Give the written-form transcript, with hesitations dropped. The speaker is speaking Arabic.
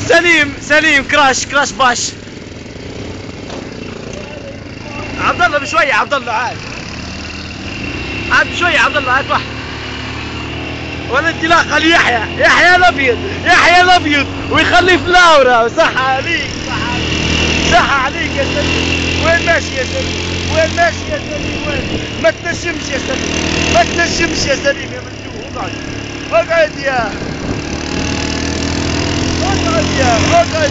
سليم سليم كراش كراش باش. عبد الله بشويه، عبد الله عاد بشويه، عبد الله عاد واحد. ولا انطلاقه ليحيى، يحيى الابيض، يحيى الابيض ويخليه فلاوره. صح عليك، صح عليك، صح عليك يا سليم. وين ماشي يا سليم؟ وين ماشي يا سليم؟ وين؟ ما تنشمش يا سليم، ما تنشمش يا سليم يا مندوب. اقعد اقعد يا اقعد يا اقعد.